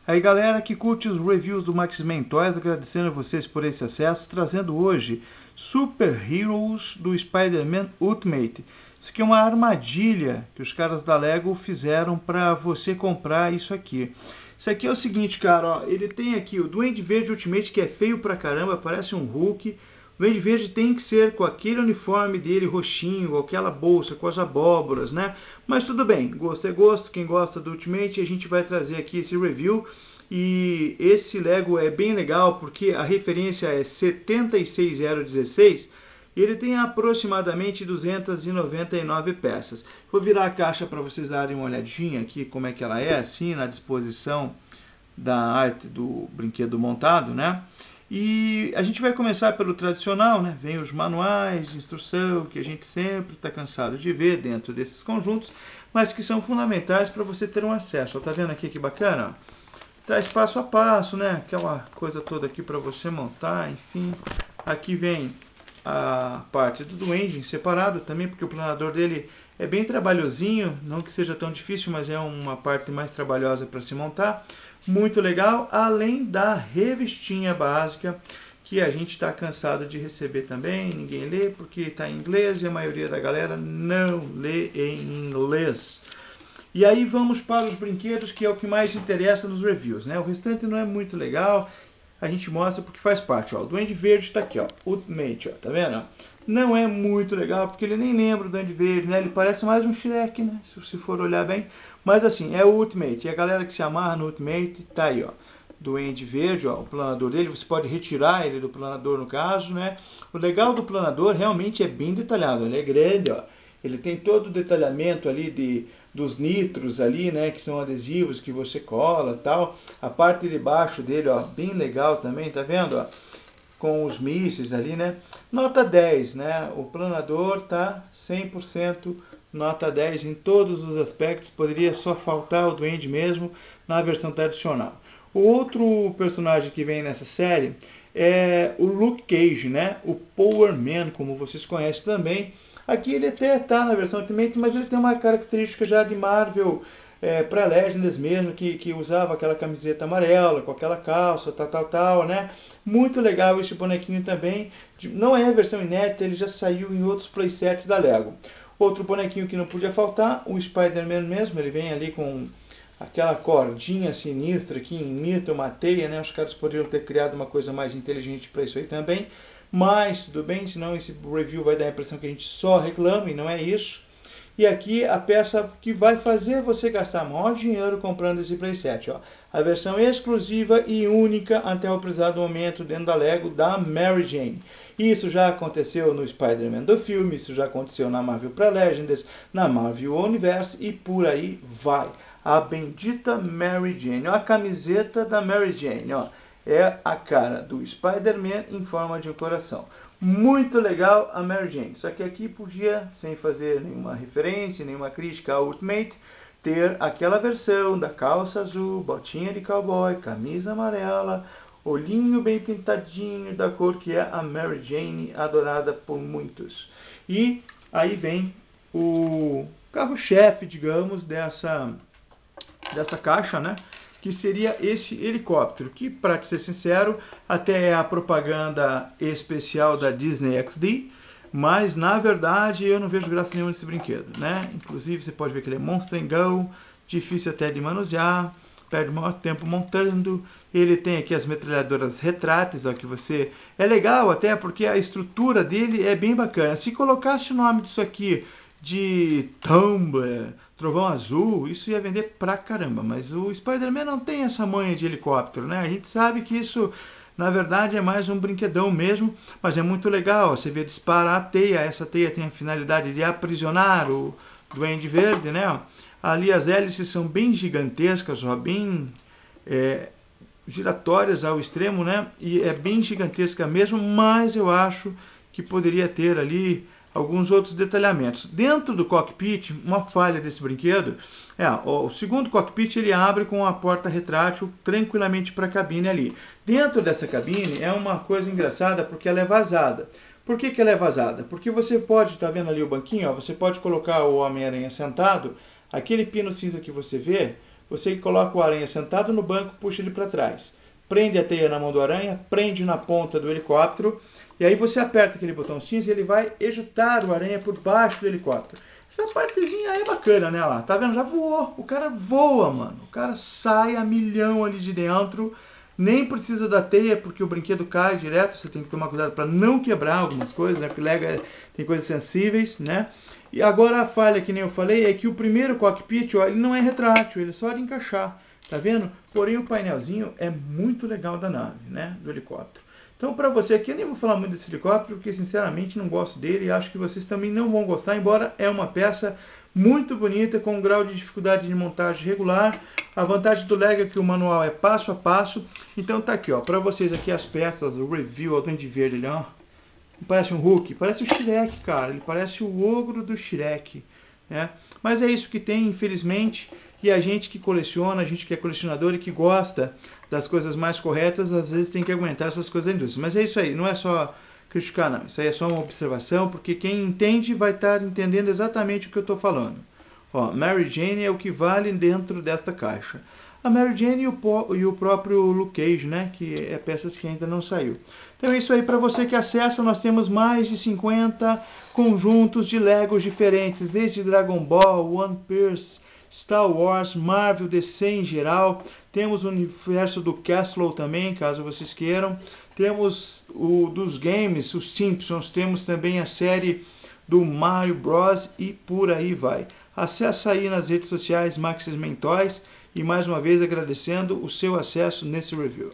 Aí galera que curte os reviews do Maximan Toys, agradecendo a vocês por esse acesso, trazendo hoje Super Heroes do Spider-Man Ultimate. Isso aqui é uma armadilha que os caras da Lego fizeram para você comprar isso aqui. Isso aqui é o seguinte, cara, ó, ele tem aqui o Duende Verde Ultimate, que é feio pra caramba, parece um Hulk. O Duende Verde tem que ser com aquele uniforme dele roxinho, com aquela bolsa, com as abóboras, né? Mas tudo bem, gosto é gosto, quem gosta do Ultimate, a gente vai trazer aqui esse review. E esse Lego é bem legal porque a referência é 76016 e ele tem aproximadamente 299 peças. Vou virar a caixa para vocês darem uma olhadinha aqui como é que ela é, assim, na disposição da arte do brinquedo montado, né? E a gente vai começar pelo tradicional, né? Vem os manuais de instrução que a gente sempre está cansado de ver dentro desses conjuntos, mas que são fundamentais para você ter um acesso. Tá vendo aqui que bacana? Traz passo a passo, né? Aquela coisa toda aqui para você montar, enfim. Aqui vem a parte do Duende separado também, porque o planador dele é bem trabalhosinho, não que seja tão difícil, mas é uma parte mais trabalhosa para se montar. Muito legal, além da revistinha básica, que a gente está cansado de receber também, ninguém lê porque está em inglês e a maioria da galera não lê em inglês. E aí vamos para os brinquedos, que é o que mais interessa nos reviews, né? O restante não é muito legal, a gente mostra porque faz parte, ó. O Duende Verde está aqui, ó, Ultimate, ó, tá vendo? Não é muito legal, porque ele nem lembra do Duende Verde, né? Ele parece mais um Shrek, né? Se for olhar bem. Mas assim, é o Ultimate, e a galera que se amarra no Ultimate, tá aí, ó. Duende Verde, ó, o planador dele, você pode retirar ele do planador no caso, né? O legal do planador realmente é bem detalhado, ele é grande, ó. Ele tem todo o detalhamento ali dos nitros ali, né, que são adesivos que você cola, tal. A parte de baixo dele, ó, bem legal também, tá vendo, ó? Com os mísseis ali, né? Nota 10, né? O planador tá 100% nota 10 em todos os aspectos. Poderia só faltar o Duende mesmo na versão tradicional. O outro personagem que vem nessa série é o Luke Cage, né? O Power Man, como vocês conhecem também. Aqui ele até está na versão Ultimate, mas ele tem uma característica já de Marvel para Legends mesmo, que usava aquela camiseta amarela, com aquela calça, tal, né? Muito legal esse bonequinho também. Não é a versão inédita, ele já saiu em outros playsets da Lego. Outro bonequinho que não podia faltar, o Spider-Man mesmo, ele vem ali com aquela cordinha sinistra que imita uma teia, né? Os caras poderiam ter criado uma coisa mais inteligente para isso aí também. Mas tudo bem, senão esse review vai dar a impressão que a gente só reclama, e não é isso. E aqui a peça que vai fazer você gastar maior dinheiro comprando esse playset, ó. A versão exclusiva e única até o precisado momento dentro da Lego da Mary Jane. Isso já aconteceu no Spider-Man do filme, isso já aconteceu na Marvel Pre-Legends, na Marvel Universe e por aí vai. A bendita Mary Jane, ó, a camiseta da Mary Jane, ó. É a cara do Spider-Man em forma de um coração. Muito legal a Mary Jane. Só que aqui podia, sem fazer nenhuma referência, nenhuma crítica ao Ultimate, ter aquela versão da calça azul, botinha de cowboy, camisa amarela, olhinho bem pintadinho da cor que é a Mary Jane, adorada por muitos. E aí vem o carro-chefe, digamos, dessa caixa, né? Que seria esse helicóptero, que, para ser sincero, até é a propaganda especial da Disney XD, mas, na verdade, eu não vejo graça nenhuma nesse brinquedo, né? Inclusive, você pode ver que ele é Monster Go, difícil até de manusear, perde o maior tempo montando. Ele tem aqui as metralhadoras retráteis, ó, que você... É legal até porque a estrutura dele é bem bacana. Se colocasse o nome disso aqui de Tumbler, Trovão Azul, isso ia vender pra caramba, mas o Spider-Man não tem essa manha de helicóptero, né? A gente sabe que isso, na verdade, é mais um brinquedão mesmo, mas é muito legal, você vê disparar a teia, essa teia tem a finalidade de aprisionar o Duende Verde, né? Ali as hélices são bem gigantescas, ó, bem giratórias ao extremo, né? E é bem gigantesca mesmo, mas eu acho que poderia ter ali alguns outros detalhamentos. Dentro do cockpit, uma falha desse brinquedo o segundo cockpit ele abre com a porta retrátil tranquilamente para a cabine ali. Dentro dessa cabine é uma coisa engraçada porque ela é vazada. Por que ela é vazada? Porque você pode, tá vendo ali o banquinho, ó, você pode colocar o Homem-Aranha sentado, aquele pino cinza que você vê, Você coloca o aranha sentado no banco, puxa ele para trás. Prende a teia na mão do aranha, prende na ponta do helicóptero, e aí você aperta aquele botão cinza e ele vai ejetar o aranha por baixo do helicóptero. Essa partezinha aí é bacana, né? Lá, tá vendo? Já voou. O cara voa, mano. O cara sai a milhão ali de dentro. Nem precisa da teia, porque o brinquedo cai direto. Você tem que tomar cuidado para não quebrar algumas coisas, né? Porque Lego tem coisas sensíveis, né? E agora a falha, que nem eu falei, é que o primeiro cockpit, ó, ele não é retrátil, ele é só de encaixar. Tá vendo? Porém, o painelzinho é muito legal da nave, né? Do helicóptero. Então, para você aqui, eu nem vou falar muito desse helicóptero, porque sinceramente não gosto dele e acho que vocês também não vão gostar, embora é uma peça muito bonita, com um grau de dificuldade de montagem regular. A vantagem do Lego é que o manual é passo a passo. Então tá aqui, ó, para vocês aqui as peças, o review, o Duende Verde, ele, ó, parece um Hulk, parece o Shrek, cara, ele parece o ogro do Shrek, né? Mas é isso que tem, infelizmente. E a gente que coleciona, a gente que é colecionador e que gosta das coisas mais corretas, às vezes tem que aguentar essas coisas da indústria. Mas é isso aí, não é só criticar não, isso aí é só uma observação, porque quem entende vai estar entendendo exatamente o que eu estou falando. Ó, Mary Jane é o que vale dentro desta caixa. A Mary Jane e o próprio Luke Cage, né, que é peças que ainda não saiu. Então é isso aí, para você que acessa, nós temos mais de 50 conjuntos de Legos diferentes, desde Dragon Ball, One Piece, Star Wars, Marvel, DC em geral. Temos o universo do Castle também, caso vocês queiram. Temos o dos games, os Simpsons. Temos também a série do Mario Bros. E por aí vai. Acesse aí nas redes sociais Maxisman Toys. E mais uma vez agradecendo o seu acesso nesse review.